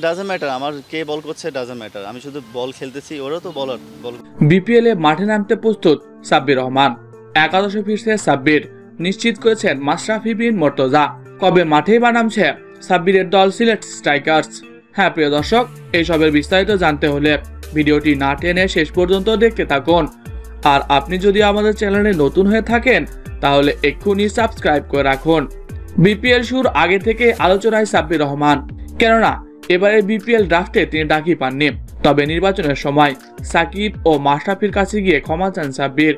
Doesn't matter, আমার কে বল করছে doesn't matter, আমি শুধু বল খেলতেছি, ওরাও তো বলার বল। বিপিএল এ মাঠে নামতে প্রস্তুত সাব্বির রহমান। একাদশে ফিরছে সাব্বির, নিশ্চিত করেছেন মাশরাফি বিন মুর্তজা। কবে মাঠেই বা নামছে সাব্বিরের দল সিলেট স্ট্রাইকার্স? হ্যাঁ প্রিয় দর্শক, এইসবের বিস্তারিত জানতে হলে ভিডিওটি না টেনে শেষ পর্যন্ত দেখতে থাকুন। আর আপনি যদি আমাদের চ্যানেলে নতুন হয়ে থাকেন তাহলে এক্ষুনি সাবস্ক্রাইব করে রাখুন। বিপিএল শুরুর আগে থেকে আলোচনায় সাব্বির রহমান, কেননা এবারে বিপিএল ড্রাফটে তিনি ডাকই পাননি। তবে নির্বাচনের সময় সাকিব ও মাশরাফির কাছে গিয়ে ক্ষমা চান সাব্বির।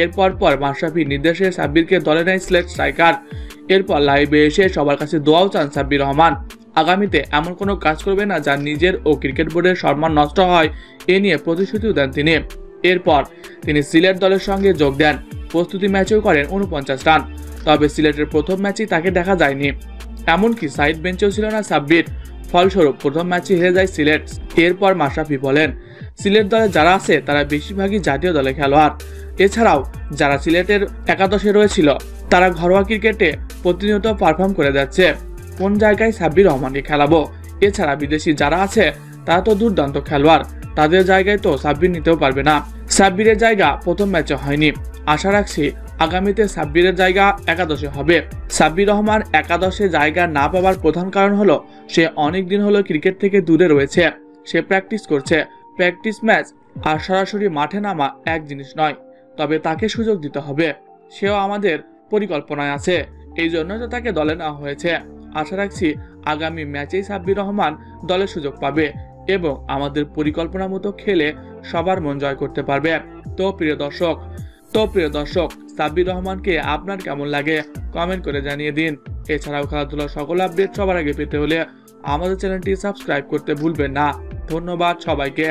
এরপর মাশরাফির নির্দেশে সাব্বিরকে দলে নেয় সিলেট স্ট্রাইকার। এরপর লাইভে এসে সবার কাছে দোয়াও চান সাব্বির রহমান। আগামীতে এমন কোনো কাজ করবে না যা নিজের ও ক্রিকেট বোর্ডের সম্মান নষ্ট হয়, এ নিয়ে প্রতিশ্রুতিও দেন তিনি। এরপর তিনি সিলেট দলের সঙ্গে যোগ দেন। প্রস্তুতি ম্যাচেও করেন 49 রান। তবে সিলেটের প্রথম ম্যাচেই তাকে দেখা যায়নি, এমনকি সাইড বেঞ্চেও ছিল না সাব্বির। ফলস্বরূপ প্রথম ম্যাচে হেরে যায় সিলেট। এরপর মাশরাফি বলেন, সিলেট দলে যারা আছে তারা বেশিরভাগই জাতীয় দলে খেলোয়াড়। এছাড়াও যারা সিলেটের একাদশে রয়েছিল তারা ঘরোয়া ক্রিকেটে প্রতিনিয়ত পারফর্ম করে যাচ্ছে। কোন জায়গায় সাব্বির রহমানকে খেলাবো? এছাড়া বিদেশি যারা আছে তারা তো দুর্দান্ত খেলোয়াড়, তাদের জায়গায় তো সাব্বির নিতেও পারবে না। সাব্বিরের জায়গা প্রথম ম্যাচে হয়নি, আশা রাখছি আগামীতে সাব্বিরের জায়গা একাদশে হবে। সাব্বির রহমান একাদশে জায়গা না পাওয়ার প্রধান কারণ হলো সে অনেক দিন হলো ক্রিকেট থেকে দূরে রয়েছে। সে প্র্যাকটিস করছে। প্র্যাকটিস ম্যাচ আর সরাসরি মাঠে নামা এক জিনিস নয়, তবে তাকে সুযোগ দিতে হবে। সেও আমাদের পরিকল্পনায় আছে, এই জন্য তো তাকে দলে নেওয়া হয়েছে। আশা রাখছি আগামী ম্যাচেই সাব্বির রহমান দলের সুযোগ পাবে এবং আমাদের পরিকল্পনা মতো খেলে সবার মন জয় করতে পারবে। তো প্রিয় দর্শক সাব্বির রহমানকে আপনার কেমন লাগে কমেন্ট করে জানিয়ে দিন। এছাড়াও খেলাধুলার সকল আপডেট সবার আগে পেতে হলে আমাদের চ্যানেলটি সাবস্ক্রাইব করতে ভুলবেন না। ধন্যবাদ সবাইকে।